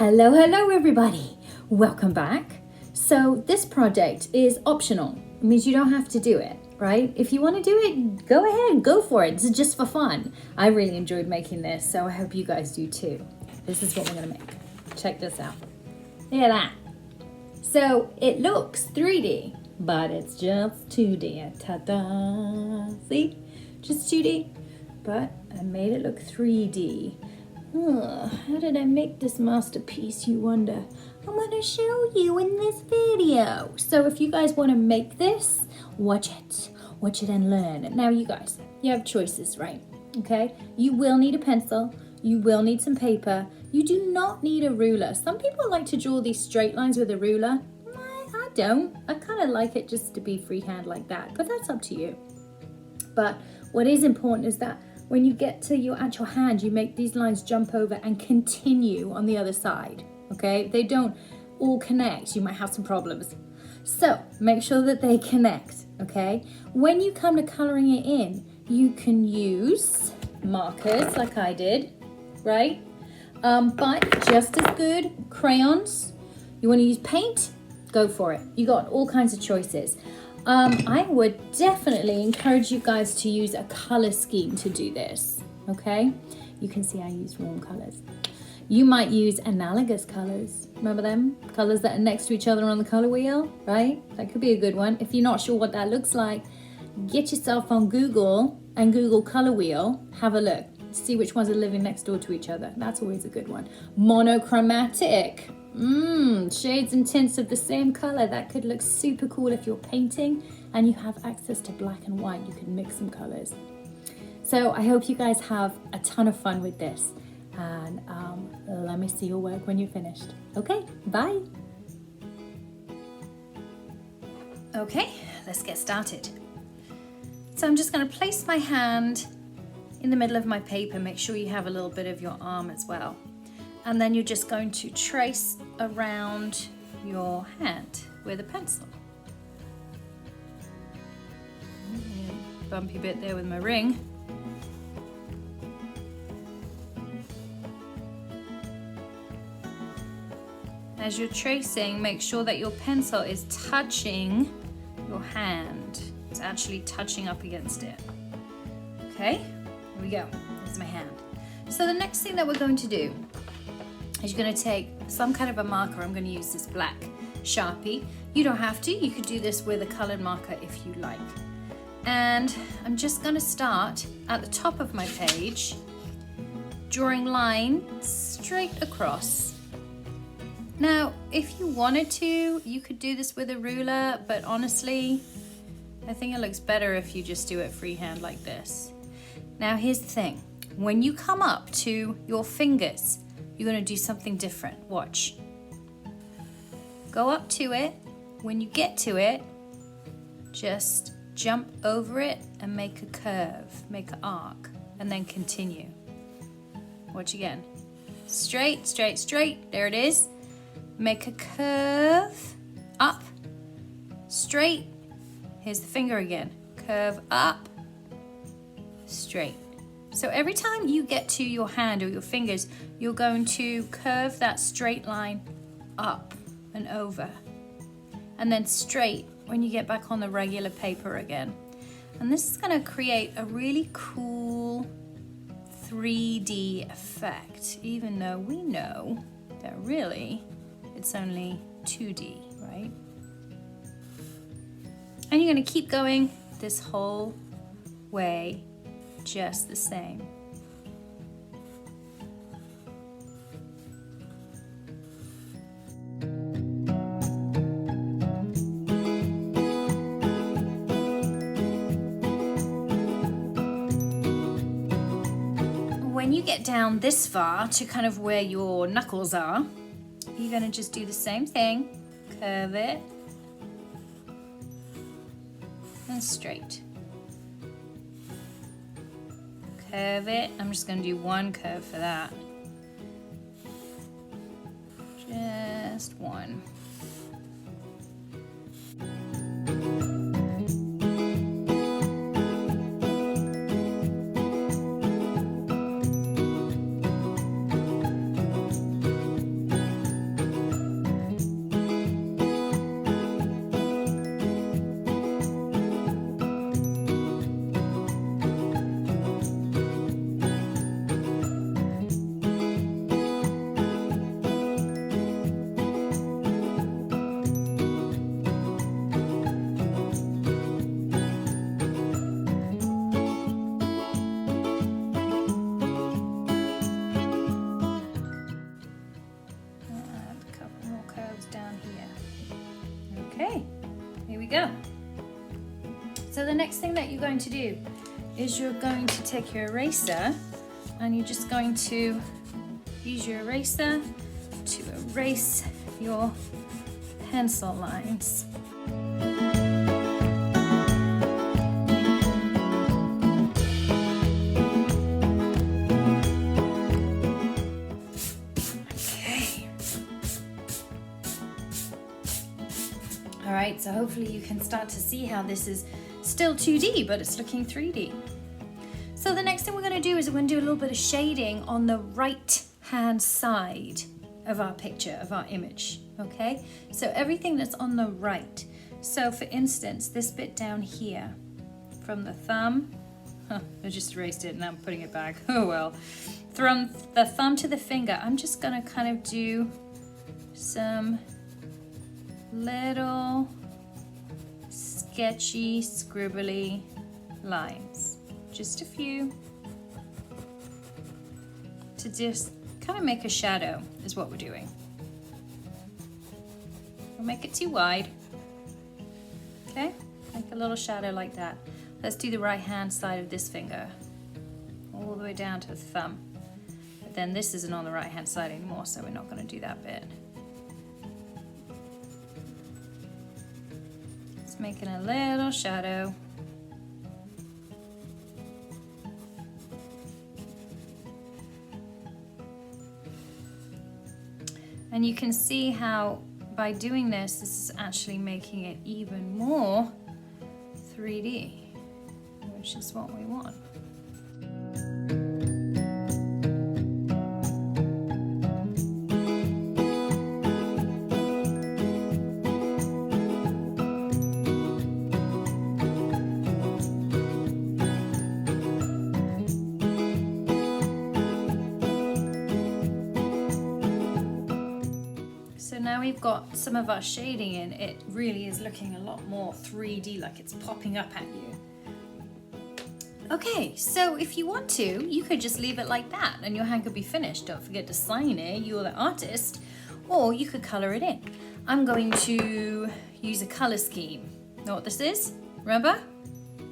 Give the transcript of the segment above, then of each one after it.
Hello everybody. Welcome back. So this project is optional. It means you don't have to do it, right? If you want to do it, go ahead, go for it. It's just for fun. I really enjoyed making this, so I hope you guys do too. This is what we're going to make. Check this out. Look at that. So it looks 3D, but it's just 2D. Ta-da! See? Just 2D, but I made it look 3D. How did I make this masterpiece, you wonder? I'm going to show you in this video. So if you guys want to make this, watch it and learn. Now you guys, you have choices, right? Okay, you will need a pencil. You will need some paper. You do not need a ruler. Some people like to draw these straight lines with a ruler. I don't. I kind of like it just to be freehand like that, but that's up to you. But what is important is that when you get to your actual hand, you make these lines jump over and continue on the other side, okay? They don't all connect. You might have some problems. So make sure that they connect, okay? When you come to coloring it in, you can use markers like I did, right? But just as good, crayons. You want to use paint? Go for it. You got all kinds of choices. I would definitely encourage you guys to use a color scheme to do this, okay? You can see I used warm colors. You might use analogous colors. Remember them? Colors that are next to each other on the color wheel, right? That could be a good one. If you're not sure what that looks like, get yourself on Google and Google color wheel. Have a look. See which ones are living next door to each other. That's always a good one. Monochromatic. Shades and tints of the same color. That could look super cool if you're painting and you have access to black and white. You can mix some colors. So I hope you guys have a ton of fun with this, and let me see your work when you're finished. Okay, bye. Okay, let's get started. So I'm just going to place my hand in the middle of my paper. Make sure you have a little bit of your arm as well. And then you're just going to trace around your hand with a pencil. Bumpy bit there with my ring. As you're tracing, make sure that your pencil is touching your hand. It's actually touching up against it. Okay, here we go. There's my hand. So the next thing that we're going to do is you're going to take some kind of a marker. I'm going to use this black Sharpie. You don't have to. You could do this with a colored marker if you like. And I'm just going to start at the top of my page, drawing lines straight across. Now, if you wanted to, you could do this with a ruler, but honestly, I think it looks better if you just do it freehand like this. Now, here's the thing. When you come up to your fingers, you're going to do something different. Watch. Go up to it. When you get to it, just jump over it and make a curve, make an arc, and then continue. Watch again. Straight, straight, straight. There it is. Make a curve, up, straight. Here's the finger again. Curve up, straight. So every time you get to your hand or your fingers, you're going to curve that straight line up and over. And then straight when you get back on the regular paper again. And this is going to create a really cool 3D effect, even though we know that really it's only 2D, right? And you're going to keep going this whole way just the same. When you get down this far to kind of where your knuckles are, you're going to just do the same thing. Curve it and straight. Curve it. I'm just going to do one curve for that. Just one. go. So the next thing that you're going to do is you're going to take your eraser and you're just going to use your eraser to erase your pencil lines. Okay. All right, so hopefully you can start to see how this is still 2D, but it's looking 3D. So the next thing we're going to do is we're going to do a little bit of shading on the right hand side of our picture, of our image, okay? So everything that's on the right. So for instance, this bit down here from the thumb, I just erased it and I'm putting it back, oh well. From the thumb to the finger, I'm just going to kind of do some little sketchy, scribbly lines. Just a few. To just kind of make a shadow is what we're doing. Don't make it too wide. Okay? Make a little shadow like that. Let's do the right hand side of this finger. All the way down to the thumb. But then this isn't on the right hand side anymore, so we're not going to do that bit. Making a little shadow. And you can see how by doing this, this is actually making it even more 3D, which is what we want. So now we've got some of our shading in, it really is looking a lot more 3D, like it's popping up at you. Okay, so if you want to, you could just leave it like that and your hand could be finished. Don't forget to sign it, you're the artist, or you could color it in. I'm going to use a color scheme. Know what this is? Remember?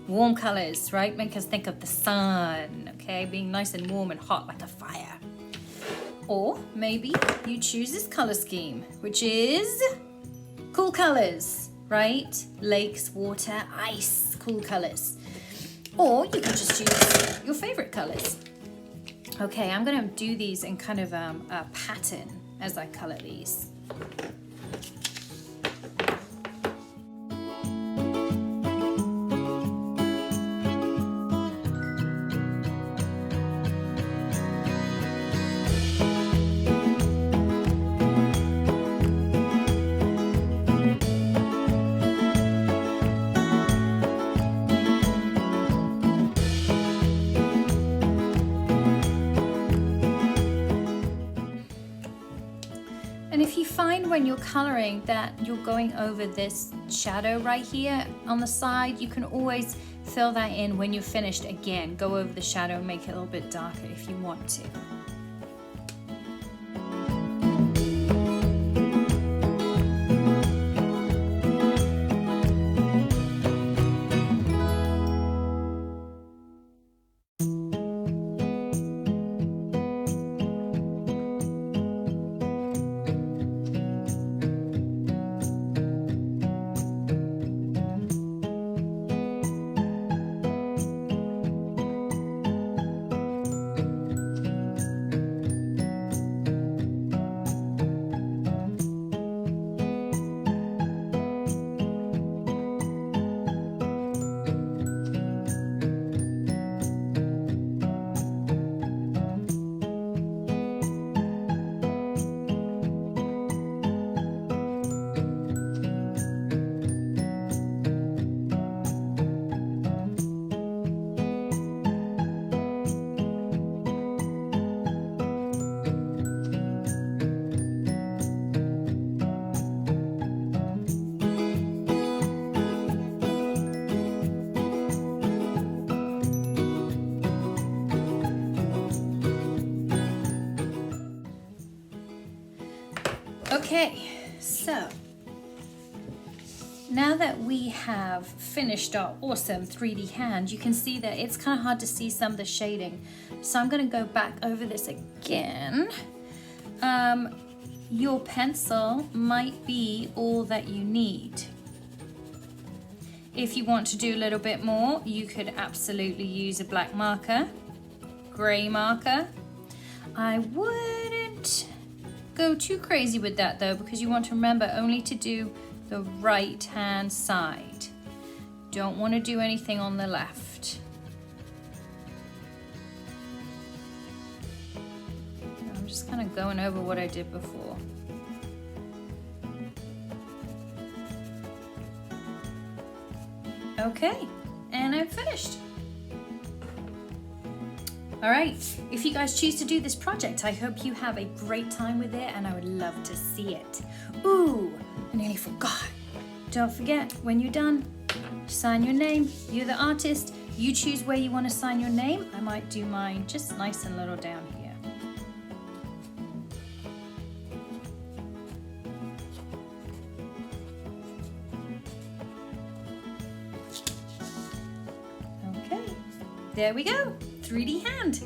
Warm colors, right? Make us think of the sun, okay? Being nice and warm and hot like a fire. Or maybe you choose this color scheme, which is cool colors, right? Lakes, water, ice, cool colors. Or you can just choose your favorite colors. Okay, I'm gonna do these in kind of a pattern as I color these. And if you find when you're coloring that you're going over this shadow right here on the side, you can always fill that in when you're finished again. Go over the shadow and make it a little bit darker if you want to. Okay, so now that we have finished our awesome 3D hand, you can see that it's kind of hard to see some of the shading. So I'm going to go back over this again. Your pencil might be all that you need. If you want to do a little bit more, you could absolutely use a black marker, gray marker. I wouldn't go too crazy with that though, because you want to remember only to do the right hand side. Don't want to do anything on the left. I'm just kind of going over what I did before. Okay, and I'm finished. All right, if you guys choose to do this project, I hope you have a great time with it, and I would love to see it. Ooh, I nearly forgot. Don't forget, when you're done, sign your name. You're the artist. You choose where you want to sign your name. I might do mine just nice and little down here. Okay, there we go. 3D hand.